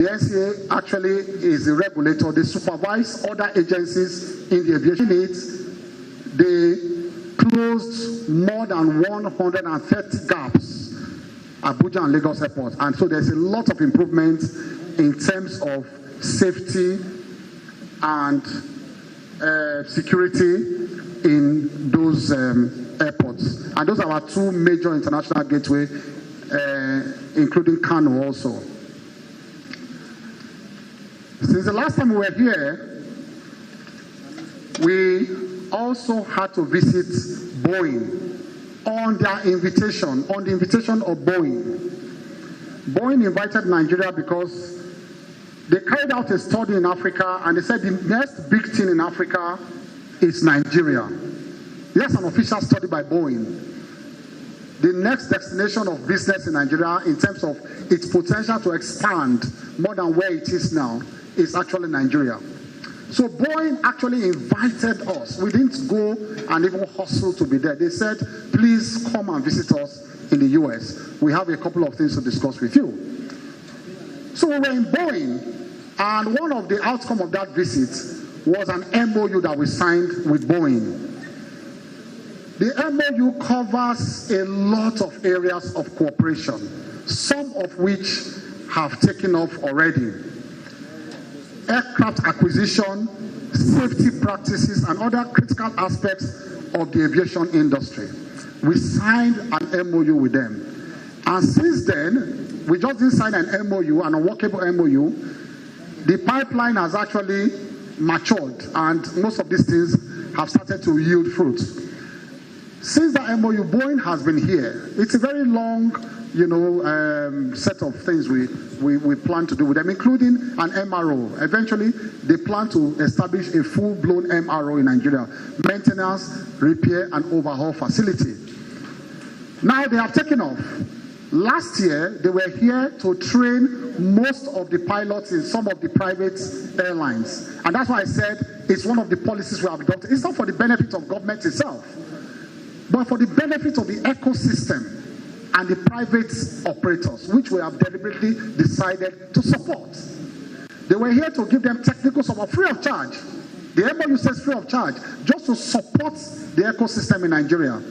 The NCA actually is the regulator. They supervise other agencies in the aviation needs. They closed more than 130 gaps at Abuja and Lagos airports. And so there's a lot of improvement in terms of safety and security in those airports. And those are our two major international gateways, including Kano also. Since the last time we were here, we also had to visit Boeing on their invitation, on the invitation of Boeing. Boeing invited Nigeria because they carried out a study in Africa and they said the next big thing in Africa is Nigeria. That's an official study by Boeing. The next destination of business in Nigeria in terms of its potential to expand more than where it is now is actually Nigeria. So Boeing actually invited us. We didn't go and even hustle to be there. They said, please come and visit us in the US. We have a couple of things to discuss with you. So we were in Boeing, and one of the outcomes of that visit was an MOU that we signed with Boeing. The MOU covers a lot of areas of cooperation, some of which have taken off already. Aircraft acquisition, safety practices, and other critical aspects of the aviation industry. We signed an MOU with them. And since then, we just didn't sign an MOU, an unworkable MOU. The pipeline has actually matured, and most of these things have started to yield fruits. Since the MOU, Boeing has been here. It's a very long, set of things we plan to do with them, including an MRO. Eventually, they plan to establish a full-blown MRO in Nigeria, maintenance, repair, and overhaul facility. Now they have taken off. Last year, they were here to train most of the pilots in some of the private airlines. And that's why I said it's one of the policies we have adopted. It's not for the benefit of government itself, but for the benefit of the ecosystem and the private operators, which we have deliberately decided to support. They were here to give them technical support free of charge. The MOU says free of charge, just to support the ecosystem in Nigeria.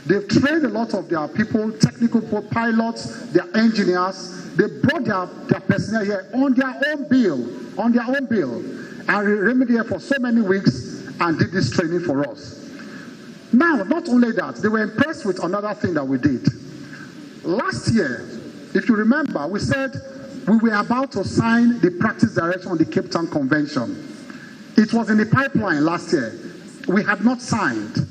They've trained a lot of their people, technical pilots, their engineers. They brought their personnel here on their own bill, and remained here for so many weeks and did this training for us. Now, not only that, they were impressed with another thing that we did. Last year, if you remember, we said we were about to sign the practice direction on the Cape Town Convention. It was in the pipeline last year. We had not signed,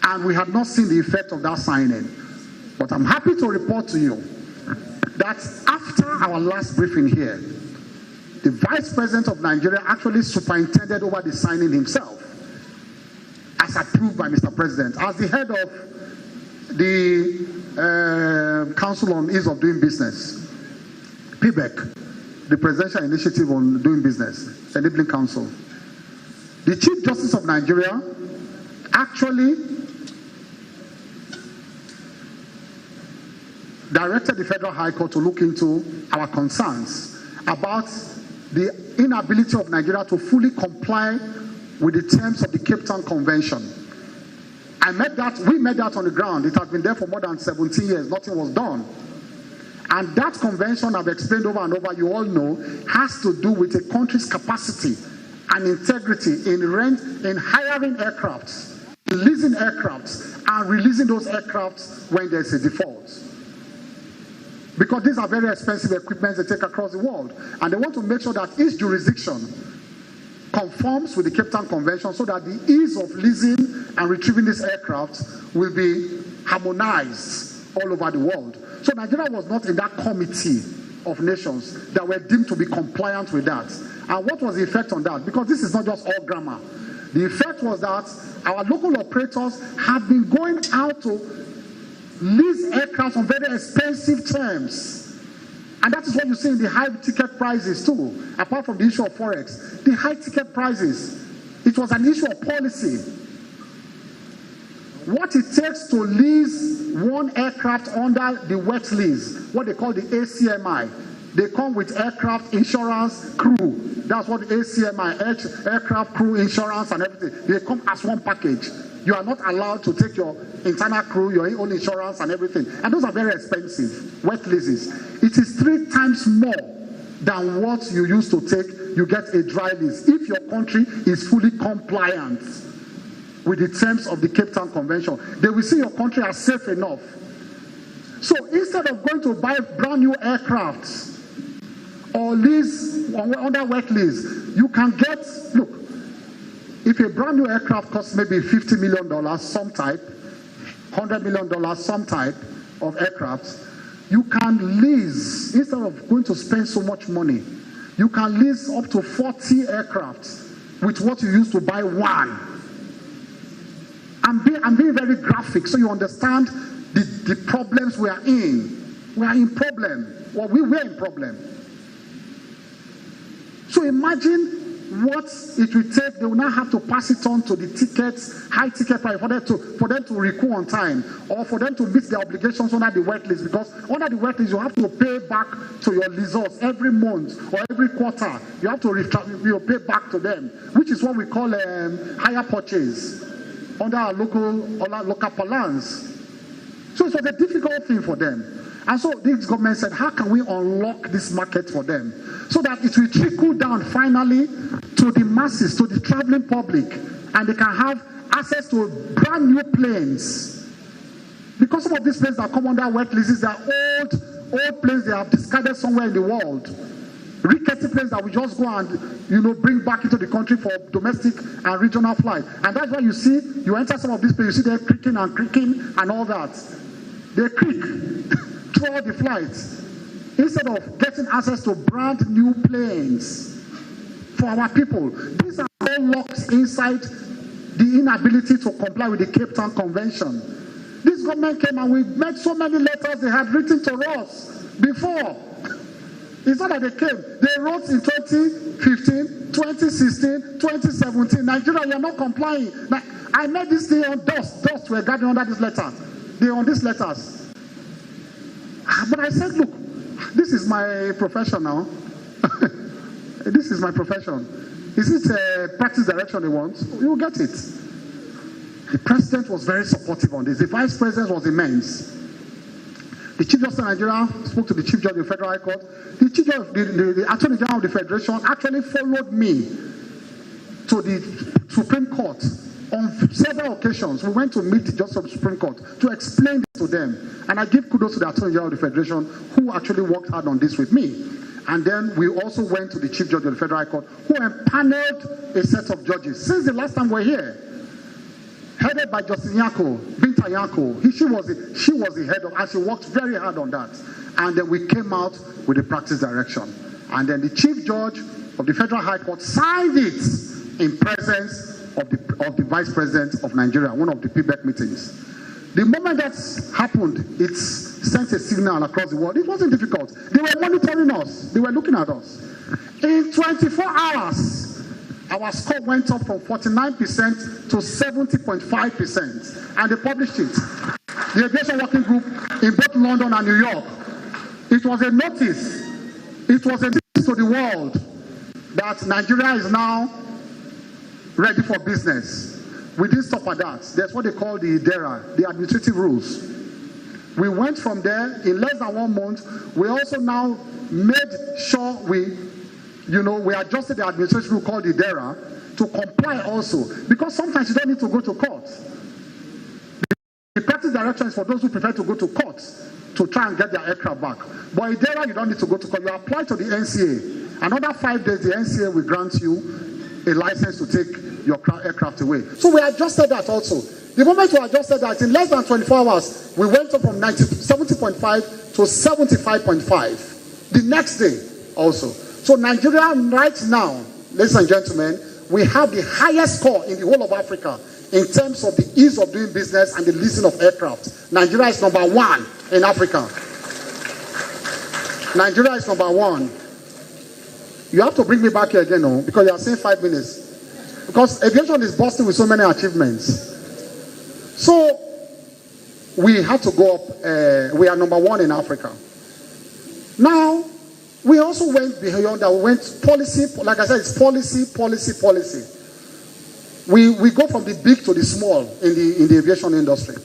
and we had not seen the effect of that signing. But I'm happy to report to you that after our last briefing here, the Vice President of Nigeria actually superintended over the signing himself, as approved by Mr. President, as the head of the Council on Ease of Doing Business, PBEC, the Presidential Initiative on Doing Business, Enabling Council. The Chief Justice of Nigeria actually directed the Federal High Court to look into our concerns about the inability of Nigeria to fully comply with the terms of the Cape Town Convention. We met that on the ground. It has been there for more than 17 years. Nothing was done. And that convention, I've explained over and over, you all know, has to do with a country's capacity and integrity in hiring aircrafts, leasing aircrafts, and releasing those aircrafts when there's a default. Because these are very expensive equipment they take across the world. And they want to make sure that each jurisdiction conforms with the Cape Town Convention so that the ease of leasing and retrieving these aircraft will be harmonized all over the world. So Nigeria was not in that committee of nations that were deemed to be compliant with that. And what was the effect on that? Because this is not just all grammar. The effect was that our local operators have been going out to lease aircraft on very expensive terms. And that is what you see in the high ticket prices too, apart from the issue of Forex. The high ticket prices, it was an issue of policy. What it takes to lease one aircraft under the wet lease, what they call the ACMI, They come with aircraft insurance, crew. That's what ACMI, aircraft crew insurance and everything. They come as one package. You are not allowed to take your internal crew, your own insurance and everything. And those are very expensive, wet leases. It is 3 times more than what you used to take. You get a dry lease if your country is fully compliant with the terms of the Cape Town Convention. They will see your country as safe enough. So instead of going to buy brand new aircrafts or lease under wet lease, you can get, look, if a brand new aircraft costs maybe $50 million, some type, $100 million, some type of aircraft, you can lease, instead of going to spend so much money, you can lease up to 40 aircraft with what you used to buy one. I'm being very graphic so you understand the problems we are in. We are in problem. Well, we were in problem. So imagine what it will take. They will now have to pass it on to the tickets, high ticket price, for them to recoup on time, or for them to meet their obligations under the wet list. Because under the wet list, you have to pay back to your lessors every month or every quarter. You have to pay back to them, which is what we call hire purchase under our local parlance. So it was a difficult thing for them. And so this government said, how can we unlock this market for them so that it will trickle down finally to the masses, to the traveling public, and they can have access to brand new planes. Because some of these planes that come under wet leases, they are old planes they have discarded somewhere in the world. Rickety planes that we just go and bring back into the country for domestic and regional flight. And that's why you see, you enter some of these planes, you see them creaking and all that. They creak throughout the flights instead of getting access to brand new planes for our people. These are all locked inside the inability to comply with the Cape Town Convention. This government came and we met so many letters they had written to us before. It's not that they came. They wrote in 2015, 2016, 2017, Nigeria, you are not complying. Now, I met this thing on dust were gathering under this letter. They're on these letters. But I said, look, this is my profession now. This is my profession. Is it a practice direction they want? You will get it. The president was very supportive on this. The vice president was immense. The Chief Justice of Nigeria spoke to the Chief Judge of the Federal High Court. The Chief Judge, the Attorney General of the Federation actually followed me to the Supreme Court on several occasions. We went to meet the Justice of the Supreme Court to explain this to them. And I give kudos to the Attorney General of the Federation who actually worked hard on this with me. And then we also went to the Chief Judge of the Federal High Court who empaneled a set of judges. Since the last time we were here, headed by Justice Nyako, Binta Nyako, she was the head of, and she worked very hard on that. And then we came out with the practice direction. And then the Chief Judge of the Federal High Court signed it in presence of the Vice President of Nigeria, one of the PBEC meetings. The moment that happened, it sent a signal across the world. It wasn't difficult. They were monitoring us. They were looking at us. In 24 hours, our score went up from 49% to 70.5%. And they published it. The Aviation Working Group in both London and New York. It was a notice. It was a notice to the world that Nigeria is now ready for business. We didn't stop at that. There's what they call the IDERA, the administrative rules. We went from there in less than 1 month. We also now made sure we adjusted the administrative rule called the IDERA to comply also. Because sometimes you don't need to go to court. The practice direction is for those who prefer to go to court to try and get their aircraft back. But IDERA, you don't need to go to court. You apply to the NCA. Another 5 days, the NCA will grant you a license to take your aircraft away. So we adjusted that also. The moment we adjusted that, in less than 24 hours, we went up from 70.5 to 75.5. The next day also. So Nigeria right now, ladies and gentlemen, we have the highest score in the whole of Africa in terms of the ease of doing business and the leasing of aircraft. Nigeria is number 1 in Africa. Nigeria is number 1. You have to bring me back here again, because you are saying 5 minutes. Because aviation is bursting with so many achievements. So we have to go up. We are number 1 in Africa. Now, We also went beyond that. We went policy, like I said, it's policy. We go from the big to the small in the aviation industry.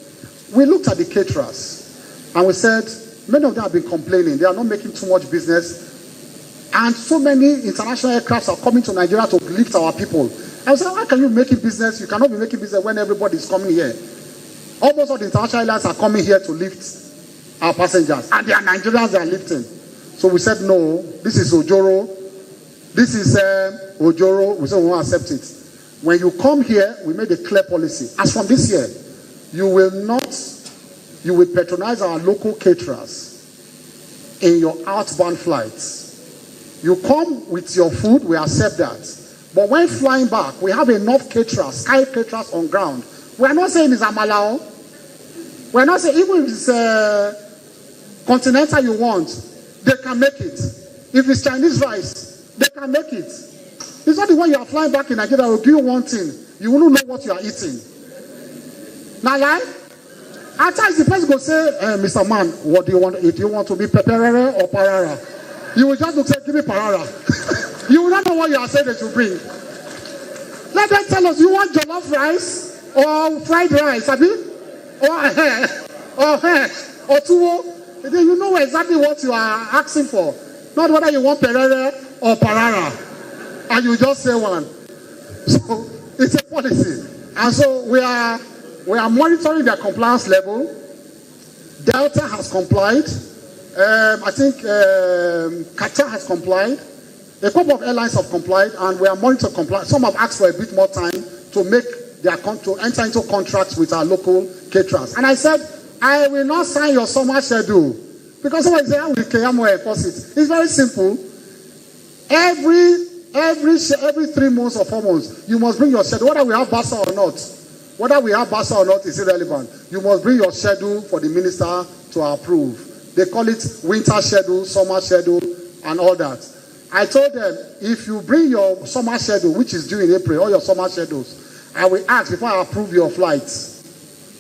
We looked at the caterers and we said, many of them have been complaining. They are not making too much business. And so many international aircrafts are coming to Nigeria to lift our people. I was like, how can you make business? You cannot be making business when everybody is coming here. Almost all the international airlines are coming here to lift our passengers. And they are Nigerians they are lifting. So we said, no, this is Ojoro. This is Ojoro. We said, we won't accept it. When you come here, we made a clear policy. As from this year, you will patronize our local caterers in your outbound flights. You come with your food, we accept that. But when flying back, we have enough caterers, sky caterers on ground. We are not saying it's Amalao. We are not saying, even if it's continental you want, they can make it. If it's Chinese rice, they can make it. It's not the way you are flying back in Nigeria will do one thing. You won't know what you are eating. Now, lie? At times the person will say, Mr. Man, what do you want to eat? You want to be peperere or parara? You will just look say, give me parara. You will not know what you are saying they should bring. Let them tell us, you want jollof rice or fried rice, abi? Or tuwo? Then you know exactly what you are asking for. Not whether you want perere or parara. And you just say one. So it's a policy. And so we are monitoring their compliance level. Delta has complied. I think Qatar has complied. A couple of airlines have complied, and we are monitoring compliance. Some have asked for a bit more time to enter into contracts with our local caterers. And I said, I will not sign your summer schedule because somebody said, it's very simple. Every 3 months or 4 months, you must bring your schedule, whether we have BASA or not. Whether we have BASA or not is irrelevant. You must bring your schedule for the minister to approve. They call it winter schedule, summer schedule, and all that. I told them, if you bring your summer schedule, which is due in April, all your summer schedules, I will ask before I approve your flights,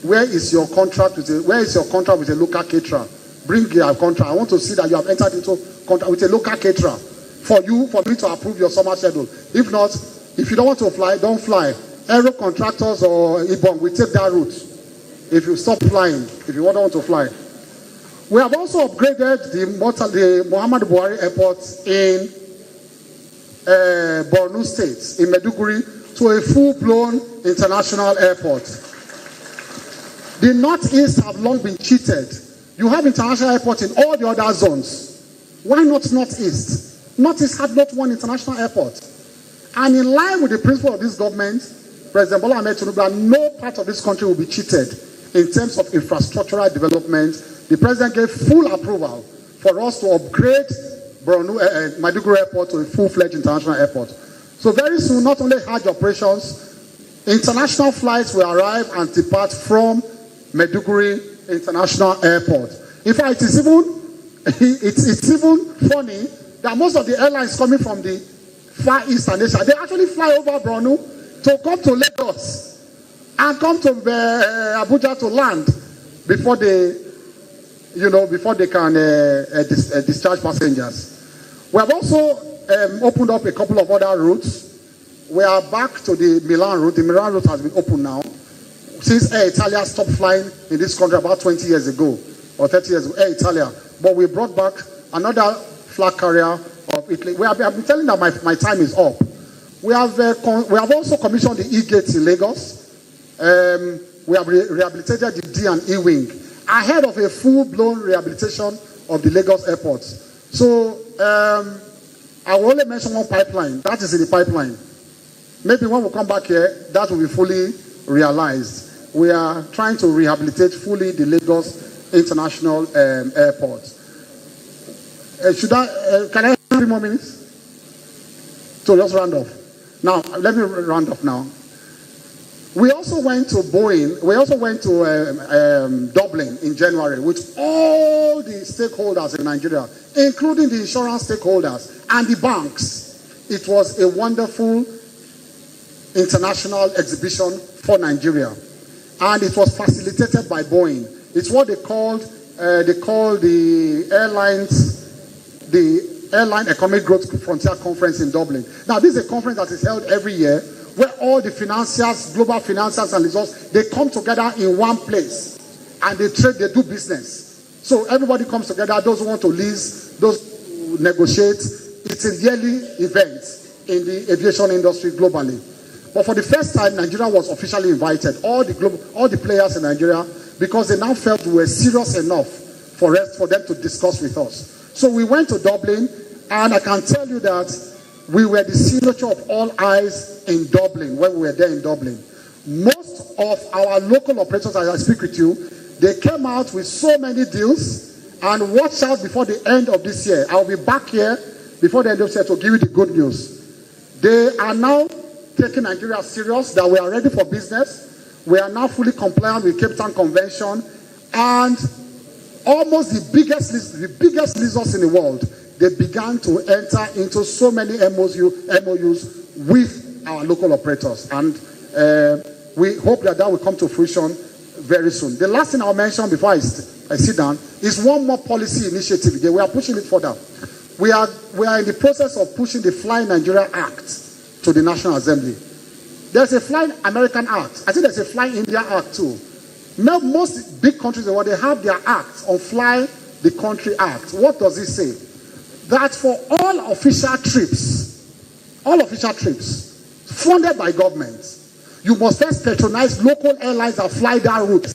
where is your contract with a local caterer? Bring your contract. I want to see that you have entered into contract with a local caterer for me to approve your summer schedule. If not, if you don't want to fly, don't fly. Aero contractors or IBOM will take that route. If you stop flying, if you don't want to fly. We have also upgraded the Muhammad Buhari Airport in Borno State, in Maiduguri, to a full-blown international airport. The Northeast have long been cheated. You have international airports in all the other zones. Why not Northeast? Northeast had not one international airport. And in line with the principle of this government, President Bola Ahmed Tinubu, no part of this country will be cheated in terms of infrastructural development. The president gave full approval for us to upgrade Maiduguri Airport to a full-fledged international airport. So very soon, not only Hajj operations, international flights will arrive and depart from Maiduguri International Airport. In fact, it's even funny that most of the airlines coming from the Far Eastern Asia, they actually fly over Borno to come to Lagos and come to Abuja to land before they can discharge passengers. We have also opened up a couple of other routes. We are back to the Milan route. The Milan route has been opened now. Since Air Italia stopped flying in this country about 20 years ago, or 30 years ago, Air Italia. But we brought back another flag carrier of Italy. I've been telling that my time is up. We have also commissioned the E-gates in Lagos. We have rehabilitated the D and E wing ahead of a full-blown rehabilitation of the Lagos airport. So I will only mention one pipeline. That is in the pipeline. Maybe when we come back here, that will be fully realized. We are trying to rehabilitate fully the Lagos International Airport. Can I have 3 more minutes? So just round off. Now, let me round off now. We also went to Boeing. We also went to Dublin in January with all the stakeholders in Nigeria, including the insurance stakeholders and the banks. It was a wonderful international exhibition for Nigeria, and it was facilitated by Boeing. It's what they call the airlines, the Airline Economic Growth Frontier Conference in Dublin. Now, this is a conference that is held every year where all the financiers, global financiers and resources, they come together in one place and they trade, they do business. So everybody comes together, those who want to lease, those who negotiate. It's a yearly event in the aviation industry globally. But for the first time, Nigeria was officially invited, all the players in Nigeria, because they now felt we were serious enough for them to discuss with us. So we went to Dublin, and I can tell you that we were the signature of all eyes in Dublin when we were there in Dublin. Most of our local operators, as I speak with you, they came out with so many deals, and watch out before the end of this year. I'll be back here before the end of this year to give you the good news. They are now taking Nigeria serious, that we are ready for business. We are now fully compliant with Cape Town Convention, and almost the biggest lessors in the world, they began to enter into so many MOUs with our local operators. And we hope that will come to fruition very soon. The last thing I'll mention before I sit down is one more policy initiative. We are pushing it further. We are in the process of pushing the Fly Nigeria Act to the National Assembly. There's a Fly American Act. I think there's a Fly India Act too. Now, most big countries in the world, they have their acts on Fly the Country Act. What does it say? That for all official trips funded by governments, you must first patronize local airlines that fly that route.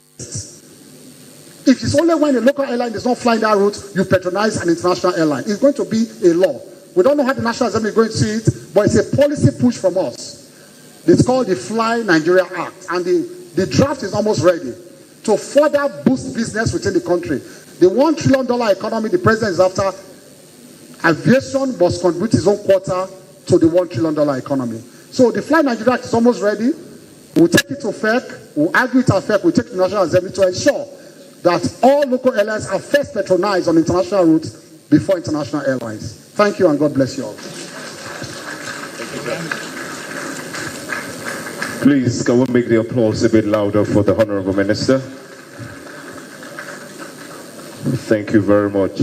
If it's only when a local airline is not flying that route, you patronize an international airline. It's going to be a law. We don't know how the National Assembly is going to see it, but it's a policy push from us. It's called the Fly Nigeria Act, and the draft is almost ready to further boost business within the country. The $1 trillion economy the president is after, aviation must contribute its own quota to the $1 trillion economy. So the Fly Nigeria Act is almost ready. We'll take it to FEC, we'll argue it at FEC, we'll take it to the National Assembly to ensure that all local airlines are first patronized on international routes before international airlines. Thank you, and God bless you all. Please, can we make the applause a bit louder for the Honorable Minister? Thank you very much.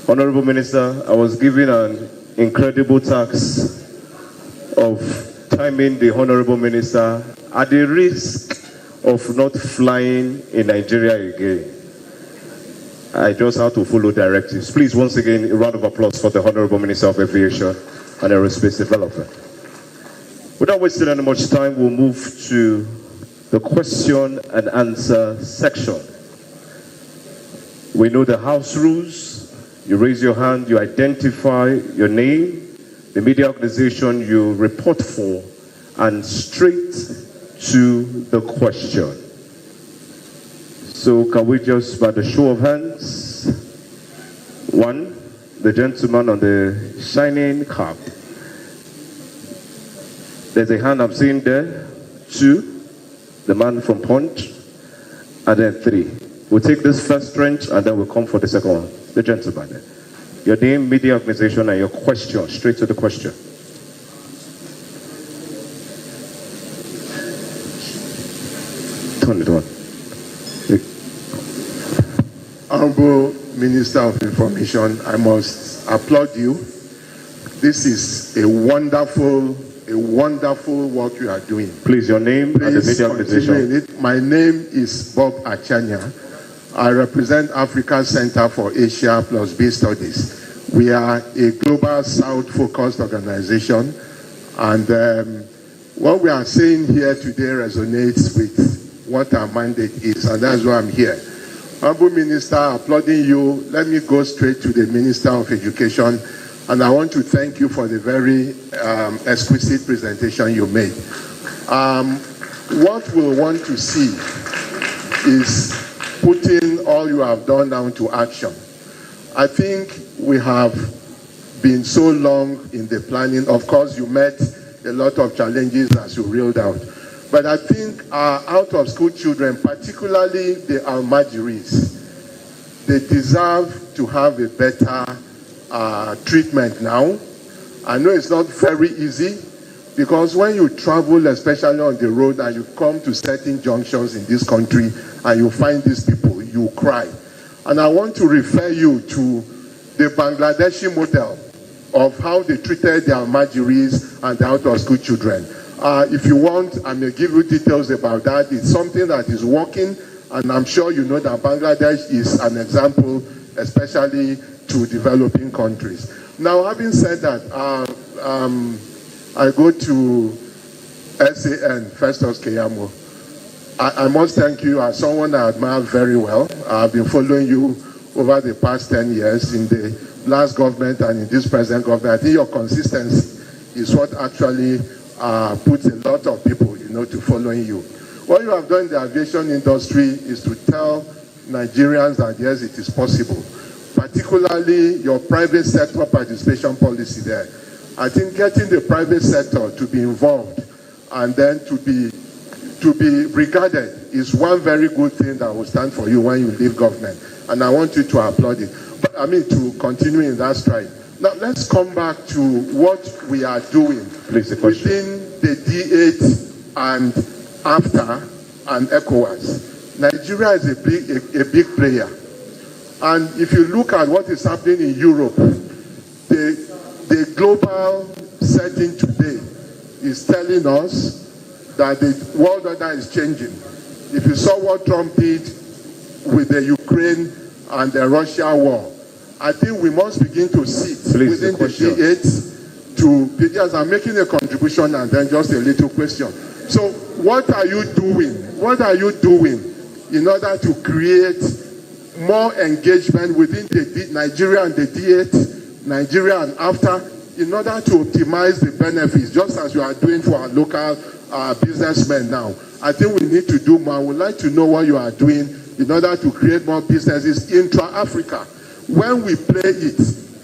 Honorable Minister, I was given an incredible task of timing the Honorable Minister at the risk of not flying in Nigeria again. I just have to follow directives. Please, once again, a round of applause for the Honorable Minister of Aviation and Aerospace Development. Without wasting any much time, we'll move to the question and answer section. We know the House rules. You raise your hand, you identify your name, the media organization you report for, and straight to the question. So can we just, by the show of hands, one, the gentleman on the shining cap. There's a hand I'm seeing there. Two, the man from Punch. And then three. We'll take this first trench and then we'll come for the second one. The gentleman there. Your name, media organization, and your question. Straight to the question. Turn it on. Honorable Minister of Information, I must applaud you. This is a wonderful work you are doing. Please, your name and the media organization. My name is Bob Achanya. I represent Africa Center for Asia plus B Studies. We are a global South-focused organization, and what we are saying here today resonates with what our mandate is, and that's why I'm here. Honorable Minister, applauding you. Let me go straight to the Minister of Education, and I want to thank you for the very exquisite presentation you made. What we'll want to see is putting all you have done down to action. I think we have been so long in the planning. Of course, you met a lot of challenges as you reeled out. But I think our out-of-school children, particularly the Almajiris, they deserve to have a better treatment now. I know it's not very easy, because when you travel, especially on the road, and you come to certain junctions in this country, and you find these people, you cry. And I want to refer you to the Bangladeshi model of how they treated their Almajiris and the out-of-school children. If you want, I may give you details about that. It's something that is working, and I'm sure you know that Bangladesh is an example, especially to developing countries. Now, having said that, I go to SAN, Festus Keyamo. I must thank you as someone I admire very well. I've been following you over the past 10 years in the last government and in this present government. I think your consistency is what actually puts a lot of people, to following you. What you have done in the aviation industry is to tell Nigerians that yes, it is possible, particularly your private sector participation policy there. I think getting the private sector to be involved and then to be regarded is one very good thing that will stand for you when you leave government. And I want you to applaud it. But I mean, to continue in that stride. Now, let's come back to what we are doing within the D8 and after and ECOWAS. Nigeria is a big player. And if you look at what is happening in Europe, the global setting today is telling us that the world order is changing. If you saw what Trump did with the Ukraine and the Russia war, I think we must begin to sit within the G8 to, because I'm making a contribution and then just a little question. So what are you doing? What are you doing in order to create more engagement within the Nigeria and the D8, Nigeria and after, in order to optimize the benefits, just as you are doing for our local businessmen now? I think we need to do more. I would like to know what you are doing in order to create more businesses intra-Africa. When we play it,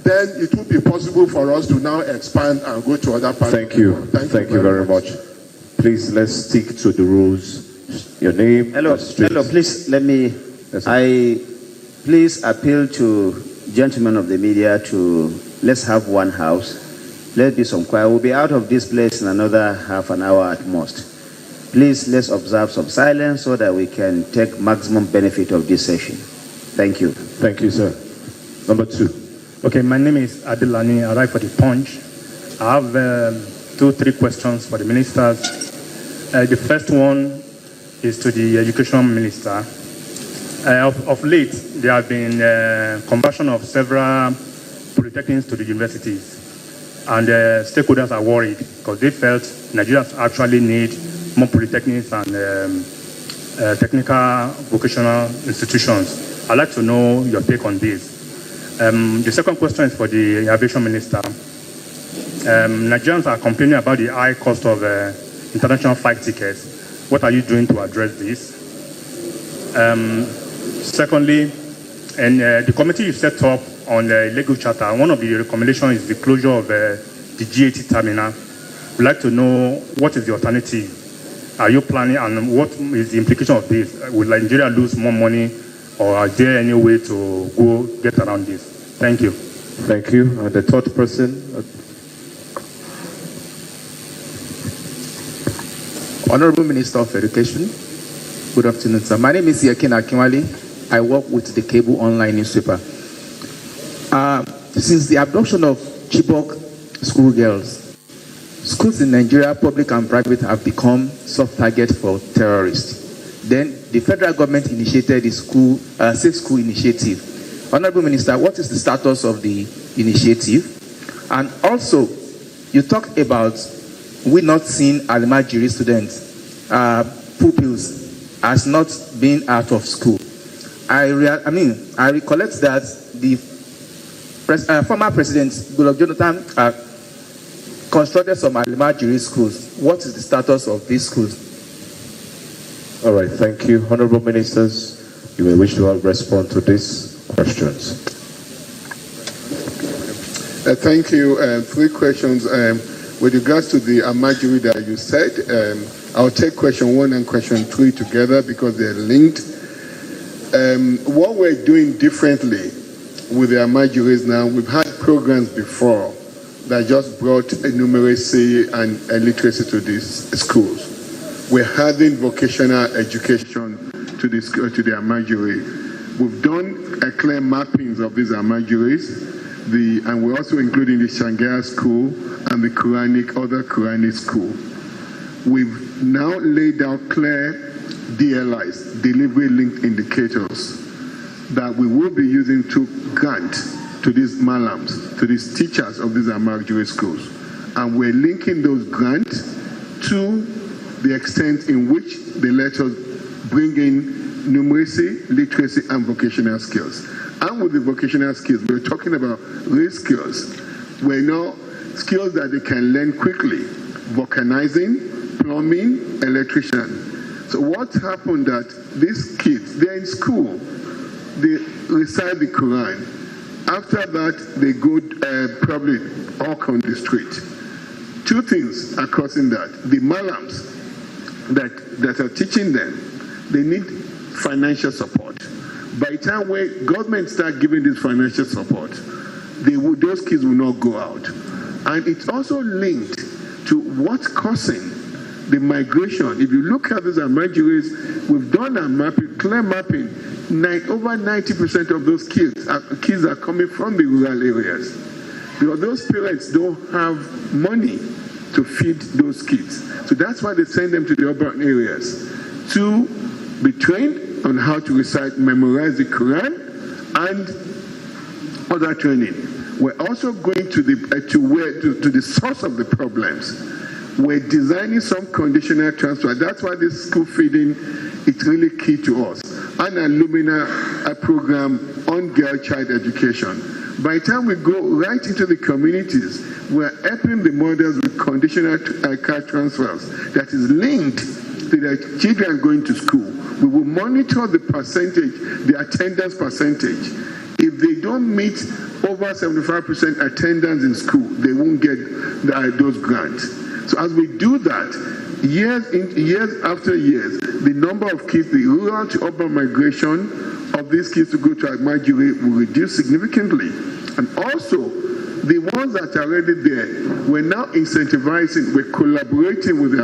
then it will be possible for us to now expand and go to other parts. Thank you. Thank you very much. Please, let's stick to the rules. Your name. Hello. Please let me. Please appeal to gentlemen of the media to let's have one house. Let's be some quiet. We'll be out of this place in another half an hour at most. Please let's observe some silence so that we can take maximum benefit of this session. Thank you. Thank you, sir. Number 2. Okay, my name is Adilani. I write for The Punch. I have 2-3 questions for the ministers. The first one is to the Education Minister. Of late, there have been conversion of several polytechnics to the universities, and stakeholders are worried because they felt Nigerians actually need more polytechnics and technical vocational institutions. I'd like to know your take on this. The second question is for the Aviation Minister. Nigerians are complaining about the high cost of international flight tickets. What are you doing to address this? Secondly, the committee you set up on the legal charter, one of the recommendations is the closure of the GAT terminal. We'd like to know what is the alternative. Are you planning, and what is the implication of this? Will Nigeria lose more money, or is there any way to go get around this? Thank you. Thank you. And the third person. Honorable Minister of Education, good afternoon, sir. My name is Yakin Akinwale. I work with the Cable Online newspaper. Since the abduction of Chibok schoolgirls, schools in Nigeria, public and private, have become soft target for terrorists. Then the federal government initiated the Safe School Initiative. Honorable Minister, what is the status of the initiative? And also, you talk about we not seeing Almajiri students, pupils, as not being out of school. I recollect that the former President Goodluck Jonathan constructed some Almajiri schools. What is the status of these schools? All right, thank you. Honorable Ministers, you may wish to respond to these questions. Thank you. 3 questions. With regards to the Almajiri that you said, I'll take question 1 and question 3 together because they're linked. What we're doing differently with the Almajiris now, we've had programs before that just brought numeracy and literacy to these schools. We're adding vocational education to the Almajiri. We've done clear mappings of these Almajiris, and we're also including the Shanghai school and the other Quranic school. We've now laid out clear DLIs, delivery linked indicators, that we will be using to grant to these malams, to these teachers of these Almajiri schools. And we're linking those grants to the extent in which they let us bring in numeracy, literacy, and vocational skills. And with the vocational skills, we're talking about real skills. We know skills that they can learn quickly: vulcanizing, plumbing, electrician. So what happened that these kids, they're in school, they recite the Quran. After that, they go probably walk on the street. Two things are causing that. The malams that are teaching them, they need financial support. By the time when government start giving this financial support, those kids will not go out. And it's also linked to what's causing the migration. If you look at these Almajiris, we've done a mapping, clear mapping. Over 90% of those kids are coming from the rural areas, because those parents don't have money to feed those kids. So that's why they send them to the urban areas to be trained on how to recite, memorize the Quran, and other training. We're also going to the source of the problems. We're designing some conditional transfer. That's why this school feeding is really key to us. An Illumina program on girl-child education. By the time we go right into the communities, we're helping the mothers with conditional cash transfers that is linked to their children going to school. We will monitor the percentage, the attendance percentage. If they don't meet over 75% attendance in school, they won't get those grants. So as we do that, years after years, the number of kids, the rural to urban migration of these kids to go to Almajiri will reduce significantly. And also, the ones that are already there, we're now incentivizing, we're collaborating with the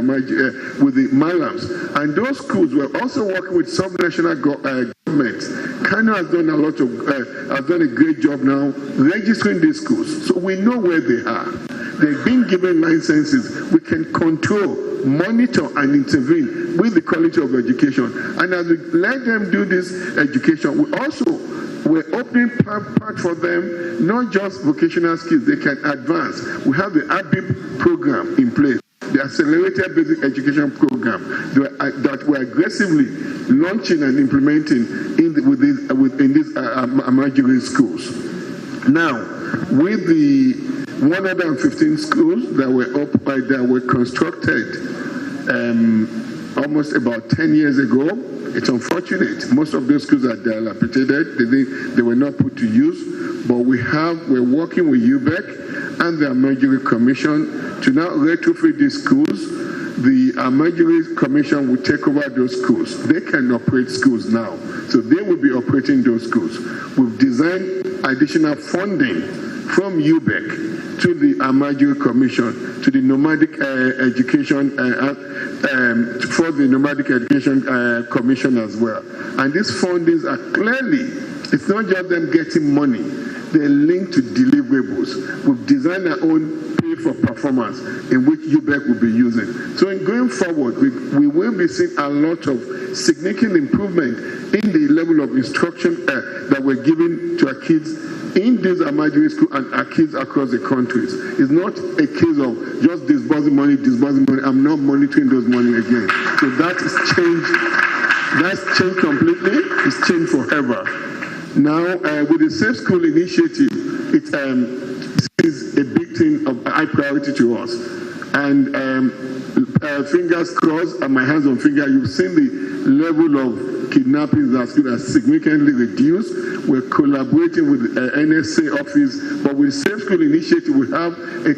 malams. And those schools, we're also working with subnational governments. Kano has done a great job now registering these schools. So we know where they are. They've been given licenses. We can control, monitor, and intervene with the quality of education. And as we let them do this education, we're opening part for them, not just vocational skills, they can advance. We have the ABIP program in place, the Accelerated Basic Education Program, that we're aggressively launching and implementing in these Almajiri schools. Now, with the 115 schools that were constructed almost about 10 years ago, it's unfortunate. Most of those schools are dilapidated. They were not put to use. But we're working with UBEC and the Almajiri Commission to now retrofit these schools. The Almajiri Commission will take over those schools. They can operate schools now. So they will be operating those schools. We've designed additional funding from UBEC to the Almajiri Commission, to the Nomadic Education, for the Nomadic Education Commission as well. And these fundings are clearly, it's not just them getting money, they're linked to deliverables. We've designed our own pay for performance in which UBEC will be using. So in going forward, we will be seeing a lot of significant improvement in the level of instruction that we're giving to our kids in these Almajiri schools and our kids across the countries. It's not a case of just disbursing money. I'm not monitoring those money again. So that is changed. That's changed completely. It's changed forever. Now, with the Safe School Initiative, this is a big thing of high priority to us. And fingers crossed and my hands on fingers, you've seen the level of kidnappings that has significantly reduced. We're collaborating with the NSA office, but with Safe School Initiative, we have a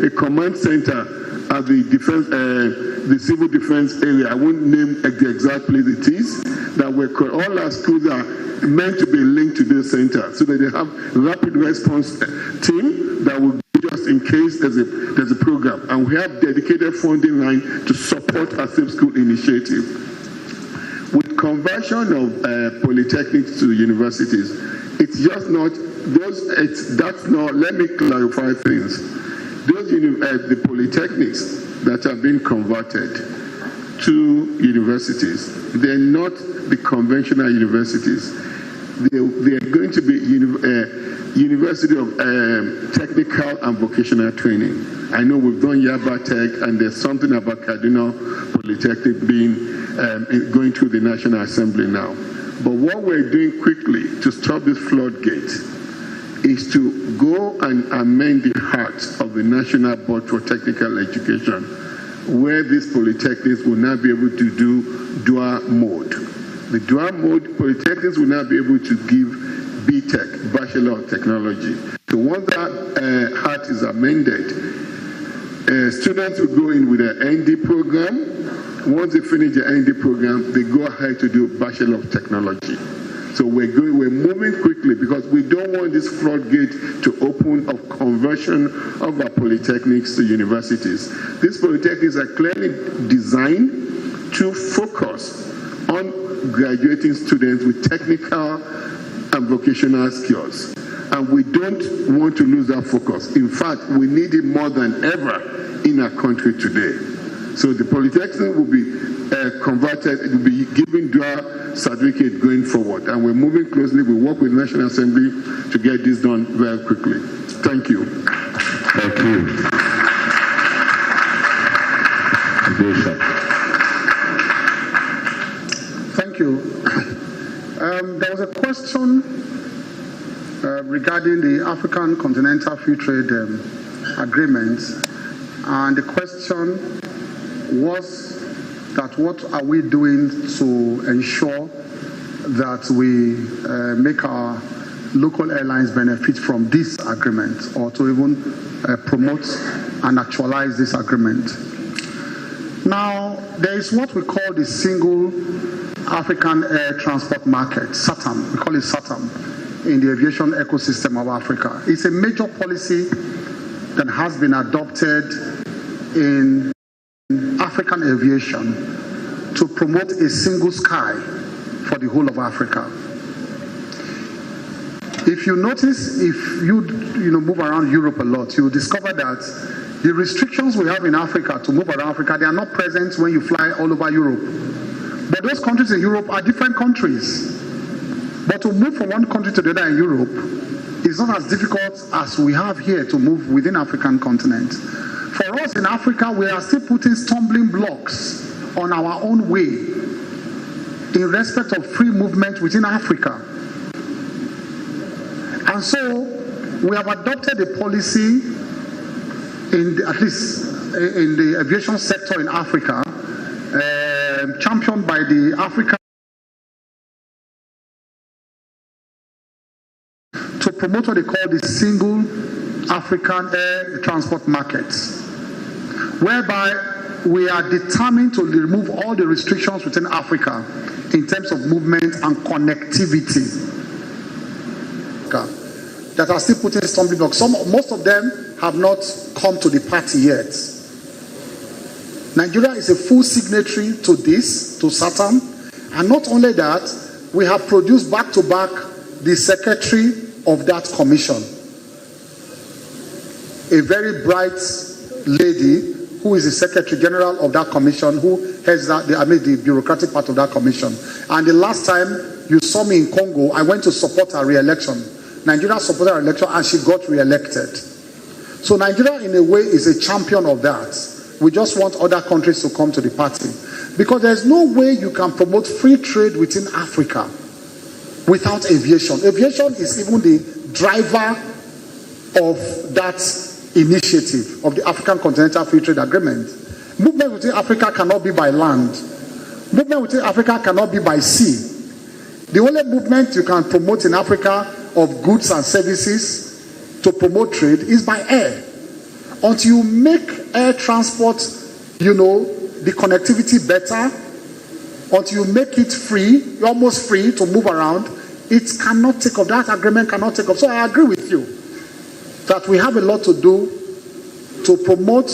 command center at the civil defense area. I won't name the exact place it is. That all our schools are meant to be linked to this center, so that they have rapid response team that will just in case there's a program. And we have dedicated funding line to support our Safe School Initiative. With conversion of polytechnics to universities, it's just not those. That's not. Let me clarify things. Those the polytechnics that have been converted to universities, they're not the conventional universities. They are going to be University of Technical and Vocational Training. I know we've done Yaba Tech, and there's something about Kaduna Polytechnic being going through the National Assembly now. But what we're doing quickly to stop this floodgate is to go and amend the heart of the National Board for Technical Education, where these polytechnics will now be able to do dual mode. The dual mode polytechnics will now be able to give BTech, Bachelor of Technology. So once that heart is amended, students will go in with an ND program. Once they finish the ND program, they go ahead to do Bachelor of Technology. So we're moving quickly because we don't want this floodgate to open of conversion of our polytechnics to universities. These polytechnics are clearly designed to focus on graduating students with technical and vocational skills. And we don't want to lose that focus. In fact, we need it more than ever in our country today. So the polytechnic will be converted, it will be given dual certificate going forward. And we're moving closely. We work with the National Assembly to get this done very quickly. Thank you. Thank you. Thank you. There was a question regarding the African Continental Free Trade Agreement, and the question was that what are we doing to ensure that we make our local airlines benefit from this agreement, or to even promote and actualize this agreement. Now, there is what we call the Single African Air Transport Market, SATAM. We call it SATAM in the aviation ecosystem of Africa. It's a major policy that has been adopted in African aviation to promote a single sky for the whole of Africa. If you notice, if you move around Europe a lot, you'll discover that the restrictions we have in Africa to move around Africa, they are not present when you fly all over Europe. But those countries in Europe are different countries. But to move from one country to the other in Europe is not as difficult as we have here to move within the African continent. For us in Africa, we are still putting stumbling blocks on our own way in respect of free movement within Africa. And so we have adopted a policy, at least in the aviation sector in Africa, championed by the African, to promote what they call the Single African Air Transport Market, whereby we are determined to remove all the restrictions within Africa in terms of movement and connectivity that are still putting stumbling blocks. Most of them have not come to the party yet. Nigeria is a full signatory to this, to SATAM, and not only that, we have produced back-to-back the secretary of that commission, a very bright lady who is the Secretary General of that commission, who heads the bureaucratic part of that commission. And the last time you saw me in Congo, I went to support her re-election. Nigeria supported her election and she got re-elected. So Nigeria, in a way, is a champion of that. We just want other countries to come to the party. Because there's no way you can promote free trade within Africa without aviation. Aviation is even the driver of that initiative of the African Continental Free Trade Agreement. Movement within Africa cannot be by land. Movement within Africa cannot be by sea. The only movement you can promote in Africa of goods and services to promote trade is by air. Until you make air transport, the connectivity better, until you make it free, almost free to move around, it cannot take off. That agreement cannot take off. So I agree with you that we have a lot to do to promote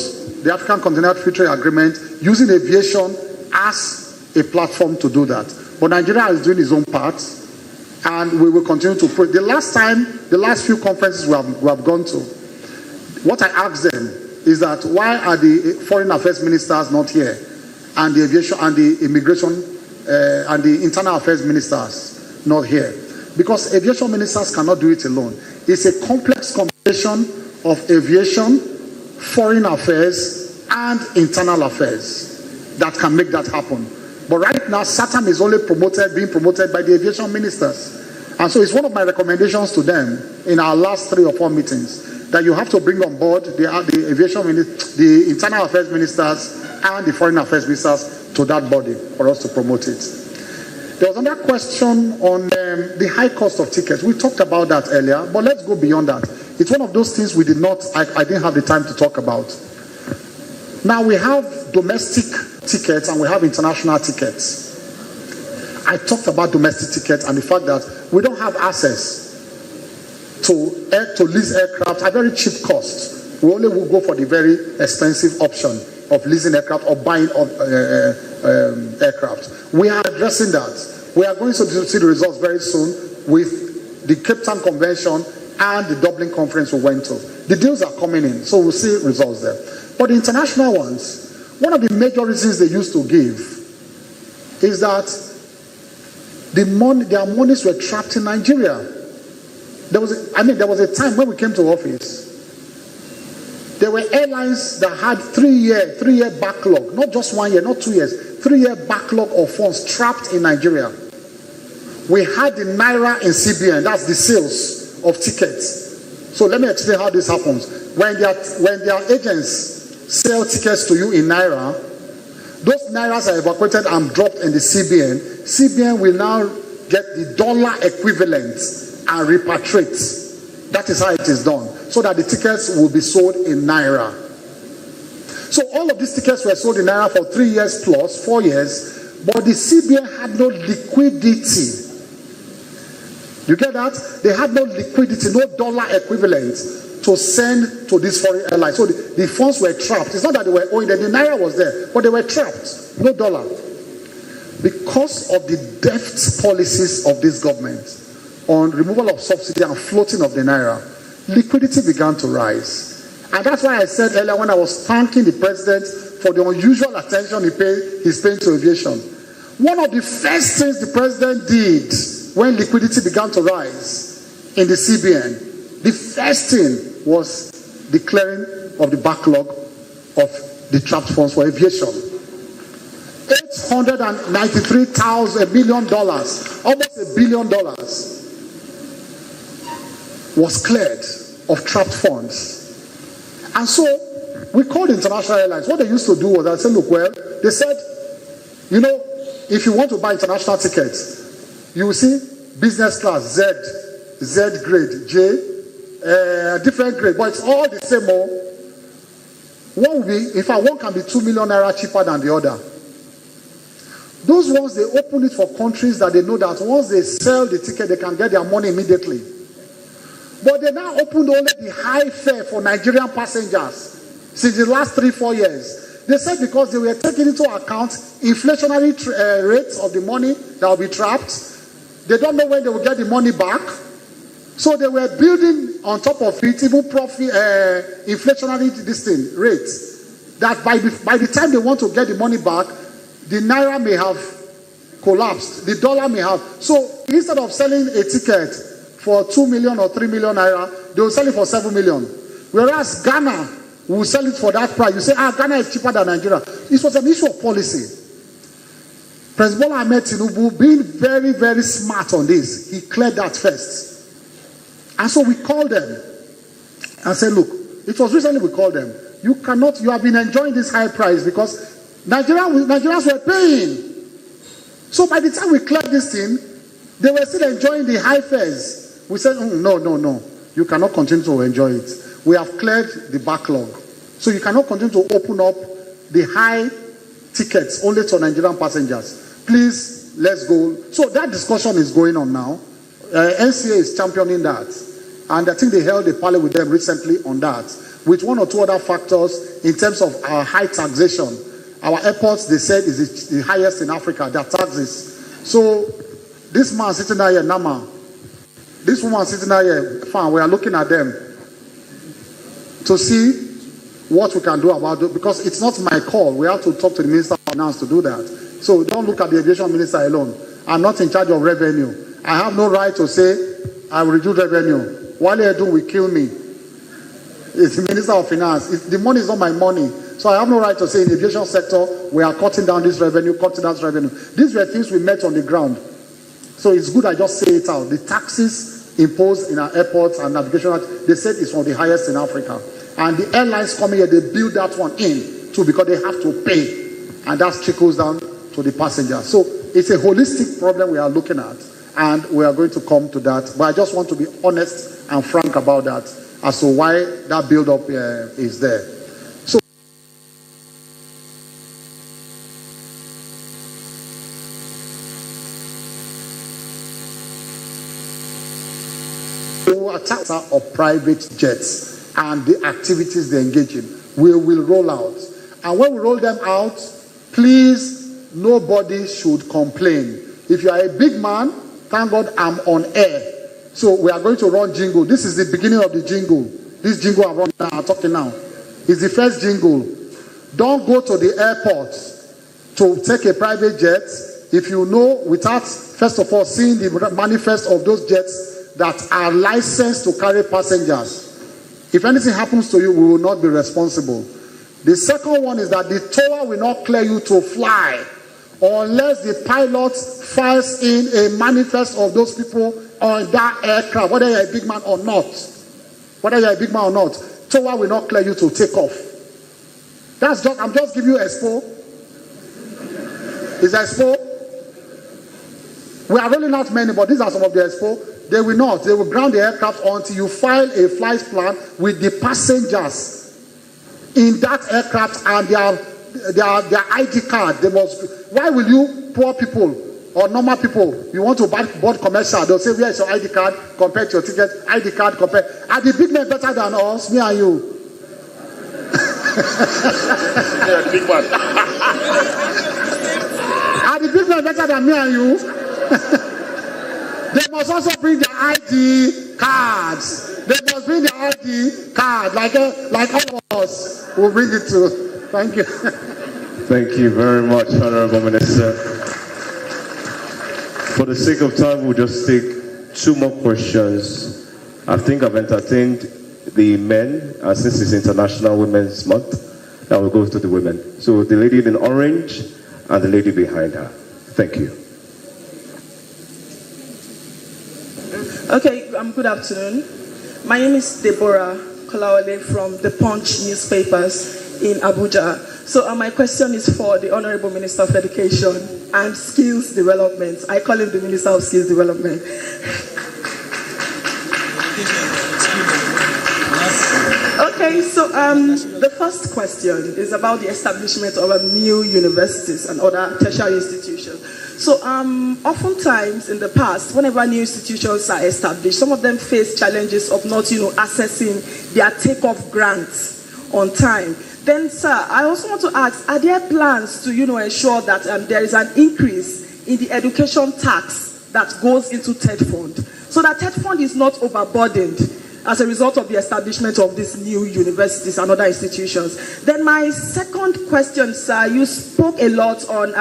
the African Continental Free Trade Agreement using aviation as a platform to do that. But Nigeria is doing its own part, and we will continue to pray. The last few conferences we have gone to, what I asked them is that why are the foreign affairs ministers not here, and the aviation and the immigration and the internal affairs ministers not here? Because aviation ministers cannot do it alone. It's a complex combination of aviation, foreign affairs, and internal affairs that can make that happen. But right now, SATAM is only being promoted by the aviation ministers. And so it's one of my recommendations to them in our last 3 or 4 meetings that you have to bring on board the aviation ministers, the internal affairs ministers, and the foreign affairs ministers to that body for us to promote it. There was another question on the high cost of tickets. We talked about that earlier, but let's go beyond that. It's one of those things I didn't have the time to talk about. Now we have domestic tickets and we have international tickets. I talked about domestic tickets and the fact that we don't have access to lease aircraft at very cheap cost. We only will go for the very expensive option of leasing aircraft or buying aircraft. We are addressing that. We are going to see the results very soon with the Cape Town Convention and the Dublin Conference we went to. The deals are coming in, so we'll see results there. But the international ones, one of the major reasons they used to give is that their monies were trapped in Nigeria. There was a time when we came to office, there were airlines that had 3-year backlog, not just 1 year, not 2 years, 3-year backlog of funds trapped in Nigeria. We had the Naira in CBN, that's the sales of tickets. So let me explain how this happens. When their agents sell tickets to you in Naira, those Nairas are evacuated and dropped in the CBN. CBN will now get the dollar equivalent and repatriate. That is how it is done, so that the tickets will be sold in Naira. So all of these tickets were sold in Naira for 3 years plus, 4 years, but the CBN had no liquidity. You get that? They had no liquidity, no dollar equivalent to send to this foreign airline. So the funds were trapped. It's not that they were owing them. The Naira was there, but they were trapped. No dollar. Because of the deft policies of this government on removal of subsidy and floating of the Naira, liquidity began to rise. And that's why I said earlier when I was thanking the president for the unusual attention he's paying to aviation. One of the first things the president did when liquidity began to rise in the CBN, the first thing was the clearing of the backlog of the trapped funds for aviation. $893 million, almost $1 billion, was cleared of trapped funds. And so we called international airlines. What they used to do was I said, look, well, they said, you know, if you want to buy international tickets, you will see business class, Z grade, J, different grade, but it's all the same. One will be, in fact, one can be 2 million naira cheaper than the other. Those ones, they open it for countries that they know that once they sell the ticket, they can get their money immediately. But they now opened only the high fare for Nigerian passengers since the last 3-4 years. They said because they were taking into account inflationary rates of the money that will be trapped. They don't know when they will get the money back. So they were building on top of it even profit inflationary rates. That by the time they want to get the money back, the Naira may have collapsed. The dollar may have. So instead of selling a ticket for 2 million or 3 million Naira, they will sell it for 7 million. Whereas Ghana will sell it for that price. You say, Ghana is cheaper than Nigeria. This was an issue of policy. President Bola Ahmed Tinubu, being very, very smart on this, he cleared that first. And so we called them and said, look, it was recently we called them. You have been enjoying this high price because Nigerians were paying. So by the time we cleared this thing, they were still enjoying the high fares. We said, no. You cannot continue to enjoy it. We have cleared the backlog. So you cannot continue to open up the high tickets only to Nigerian passengers. Please, let's go. So that discussion is going on now. NCA is championing that. And I think they held a parley with them recently on that, with 1 or 2 other factors in terms of our high taxation. Our airports, they said, is the highest in Africa. Their taxes So this man sitting there here, Nama, this woman sitting there here, fine, we are looking at them to see what we can do about it, because it's not my call. We have to talk to the Minister of Finance to do that. So don't look at the Aviation Minister alone. I'm not in charge of revenue. I have no right to say I will reduce revenue. What they do will kill me. It's the Minister of Finance. The money is not my money. So I have no right to say in the aviation sector, we are cutting down this revenue, cutting down this revenue. These were things we met on the ground. So it's good I just say it out. The taxes imposed in our airports and navigation, they said it's one of the highest in Africa. And the airlines coming here, they build that one in too, because they have to pay. And that trickles down to the passengers. So it's a holistic problem we are looking at. And we are going to come to that. But I just want to be honest and frank about that as to why that build-up is there. So attacks of private jets and the activities they engage in, we will roll out. And when we roll them out, please, nobody should complain. If you are a big man, thank God I'm on air. So we are going to run jingle. This is the beginning of the jingle. This jingle I'm talking now is the first jingle. Don't go to the airport to take a private jet if you know, without first of all seeing the manifest of those jets that are licensed to carry passengers. If anything happens to you, we will not be responsible. The second one is that the tower will not clear you to fly unless the pilot files in a manifest of those people on that aircraft, whether you're a big man or not. Whether you're a big man or not, tower will not clear you to take off. I'm just giving you expo. Is expo? We are rolling out many, but these are some of the expo. They will not. They will ground the aircraft until you file a flight plan with the passengers in that aircraft and their ID card. They must. Why will you, poor people or normal people, you want to board commercial? They'll say, where is your ID card compared to your ticket? ID card compared. Are the big men better than us? Me and you. Yeah, big one. Are the big men better than me and you? They must also bring their ID cards. They must bring their ID card, like all of us will bring it to. Thank you. Thank you very much, Honorable Minister. For the sake of time, we'll just take 2 more questions. I think I've entertained the men, since it's International Women's Month. Now we'll go to the women. So the lady in orange and the lady behind her. Thank you. Okay, good afternoon. My name is Deborah Kolawole from the Punch newspapers in Abuja. So my question is for the Honorable Minister of Education and Skills Development. I call him the Minister of Skills Development. Okay, so the first question is about the establishment of new universities and other tertiary institutions. So oftentimes in the past, whenever new institutions are established, some of them face challenges of not, accessing their takeoff grants on time. Then, sir, I also want to ask, are there plans to, ensure that there is an increase in the education tax that goes into TED Fund, so that TED Fund is not overburdened as a result of the establishment of these new universities and other institutions? Then my second question, sir, you spoke a lot on,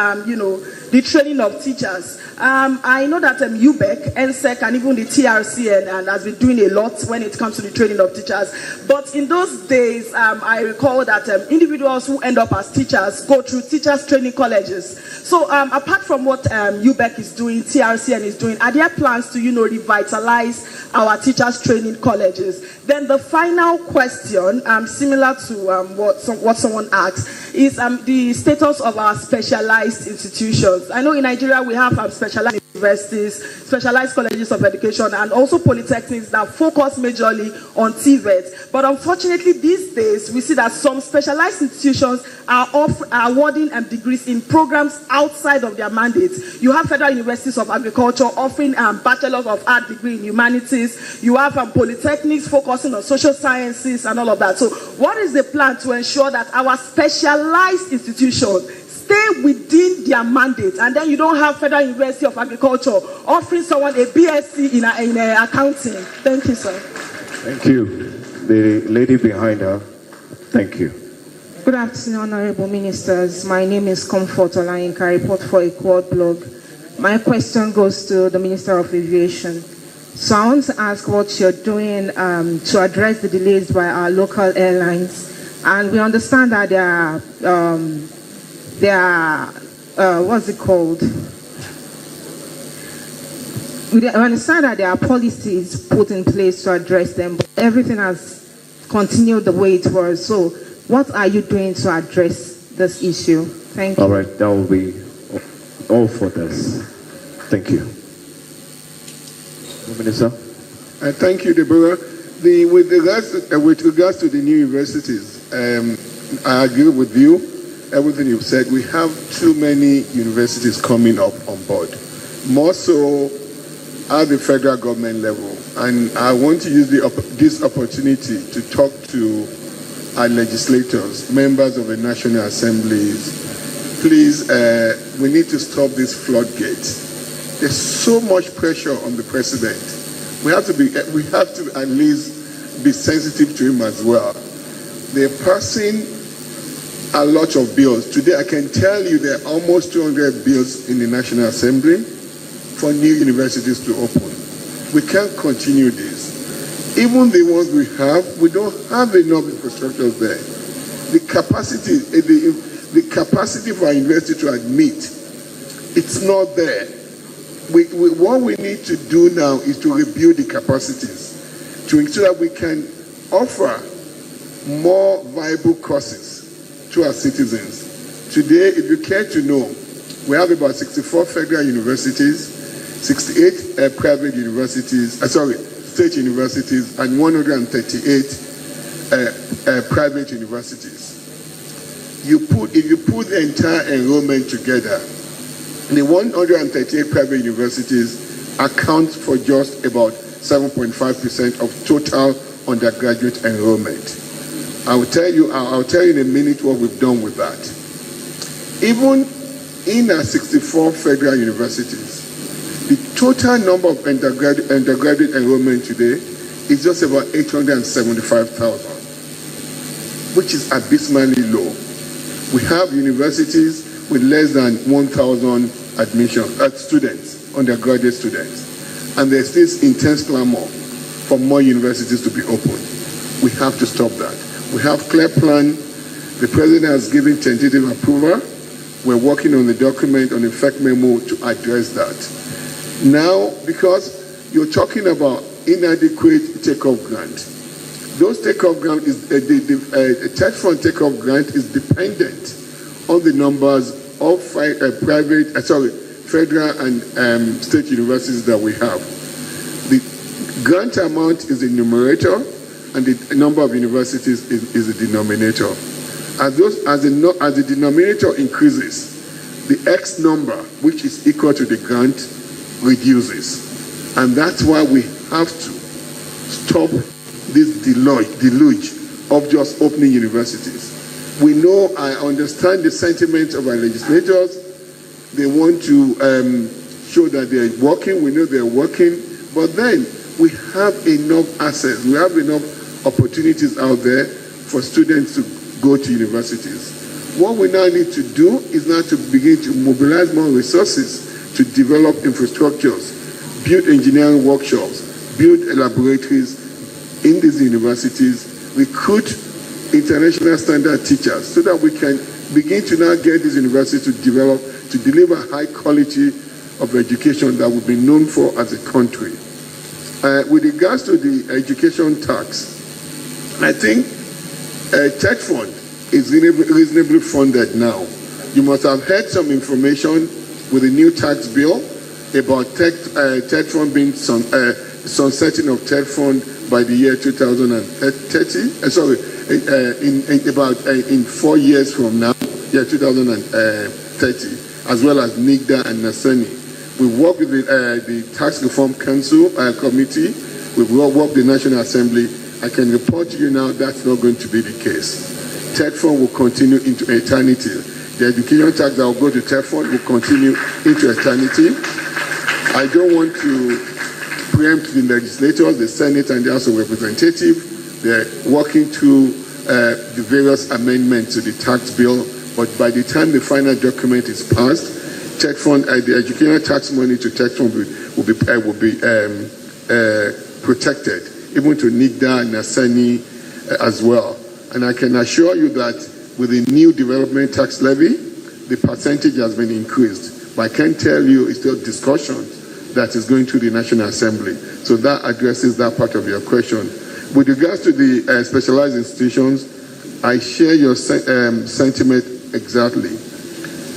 the training of teachers. I know that UBEC, NSEC, and even the TRC and has been doing a lot when it comes to the training of teachers. But in those days, I recall that individuals who end up as teachers go through teachers training colleges. So apart from what UBEC is doing, TRCN is doing, are there plans to, revitalize our teachers training colleges? Then the final question, similar to what someone asked, is the status of our specialized institutions. I know in Nigeria we have specialized universities, specialized colleges of education, and also polytechnics that focus majorly on TVET. But unfortunately, these days we see that some specialized institutions are awarding degrees in programs outside of their mandates. You have Federal Universities of Agriculture offering Bachelor of Art degree in humanities. You have polytechnics focusing on social sciences and all of that. So what is the plan to ensure that our specialized institutions stay within their mandate, and then you don't have Federal University of Agriculture offering someone a BSc in accounting. Thank you, sir. Thank you. The lady behind her. Thank you. Good afternoon, honorable ministers. My name is Comfort Olayinka. I report for a Quad blog. My question goes to the Minister of Aviation. So I want to ask what you're doing to address the delays by our local airlines. And we understand that what's it called? We understand that there are policies put in place to address them, but everything has continued the way it was. So what are you doing to address this issue? Thank you. All right, that will be all for this. Thank you. Minister. Thank you, Deborah. With regards to the new universities, I agree with you, everything you've said. We have too many universities coming up on board, more so at the federal government level. And I want to use this opportunity to talk to our legislators, members of the National Assemblies. Please, we need to stop this floodgate. There's so much pressure on the president. We have to at least be sensitive to him as well. They're passing a lot of bills. Today, I can tell you there are almost 200 bills in the National Assembly for new universities to open. We can't continue this. Even the ones we don't have enough infrastructure there. The capacity for our university to admit, it's not there. What we need to do now is to rebuild the capacities to ensure that we can offer more viable courses to our citizens. Today, if you care to know, we have about 64 federal universities, 68 private universities, state universities, and 138 private universities. If you put the entire enrollment together, the 138 private universities account for just about 7.5% of total undergraduate enrollment. I'll tell you in a minute what we've done with that. Even in our 64 federal universities, the total number of undergraduate enrollment today is just about 875,000, which is abysmally low. We have universities with less than 1,000 students, undergraduate students. And there's this intense clamor for more universities to be opened. We have to stop that. We have clear plan. The president has given tentative approval. We're working on the document on effect memo to address that. Now, because you're talking about inadequate takeoff grant, those takeoff grant is the TED Fund takeoff grant is dependent on the numbers of federal and state universities that we have. The grant amount is the numerator, and the number of universities is the denominator. As the denominator increases, the X number, which is equal to the grant, reduces. And that's why we have to stop this deluge of just opening universities. We know, I understand the sentiments of our legislators. They want to show that they're working. We know they're working. But then we have enough assets. We have enough opportunities out there for students to go to universities. What we now need to do is now to begin to mobilize more resources to develop infrastructures, build engineering workshops, build laboratories in these universities, recruit international standard teachers so that we can begin to now get these universities to deliver high quality of education that we've been known for as a country. With regards to the education tax, I think TED Fund is reasonably funded now. You must have heard some information with the new tax bill about TED Fund being sunsetting of TED Fund by the year 2030. In 4 years from now, 2030, as well as NIGDA and NASENI. We work with the Tax Reform Council Committee. We work with the National Assembly. I can report to you now that's not going to be the case. TED Fund will continue into eternity. The education tax that will go to TEFON will continue into eternity. I don't want to preempt the legislators, the Senate and the House of Representatives. They're working through the various amendments to the tax bill, but by the time the final document is passed, TEFON, the educational tax money to TEFON will be protected, even to NIGDA and Nasani as well. And I can assure you that with the new development tax levy, the percentage has been increased. But I can tell you it's still discussion that is going through the National Assembly. So that addresses that part of your question. With regards to the specialized institutions, I share your sentiment exactly.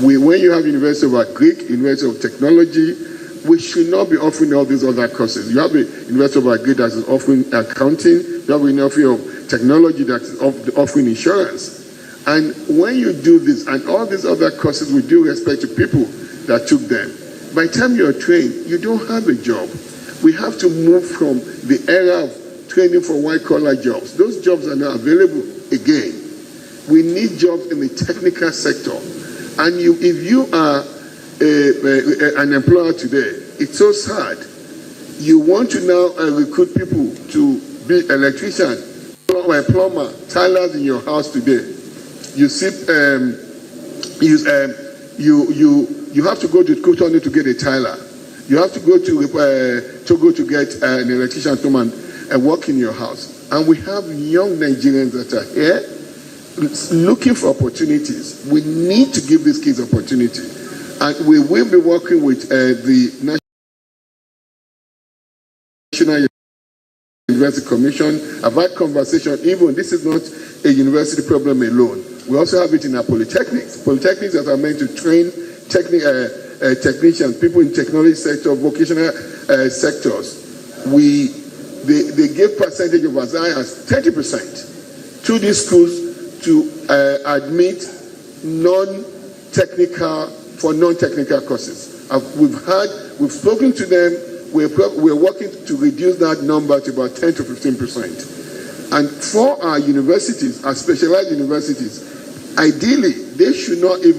When you have University of Agric, University of Technology, we should not be offering all these other courses. You have a University of Agric that is offering accounting, you have a University of Technology that is offering insurance. And when you do this, and all these other courses with due respect to people that took them, by the time you're trained, you don't have a job. We have to move from the era of training for white-collar jobs. Those jobs are not available again. We need jobs in the technical sector. And if you are an employer today, it's so sad. You want to now recruit people to be electrician, plumber, tilers in your house today. You see, you have to go to Kotonu to get a tiler. You have to go to get an electrician to come and work in your house. And we have young Nigerians that are here looking for opportunities. We need to give these kids opportunity. And we will be working with the National University Commission. I've had conversation, even this is not a university problem alone. We also have it in our polytechnics. Polytechnics that are meant to train technicians, people in technology sector, vocational sectors. They give percentage of as high as 30% to these schools to admit non-technical courses. We've spoken to them. We're working to reduce that number to about 10 to 15%. And for our universities, our specialized universities, ideally, they should not even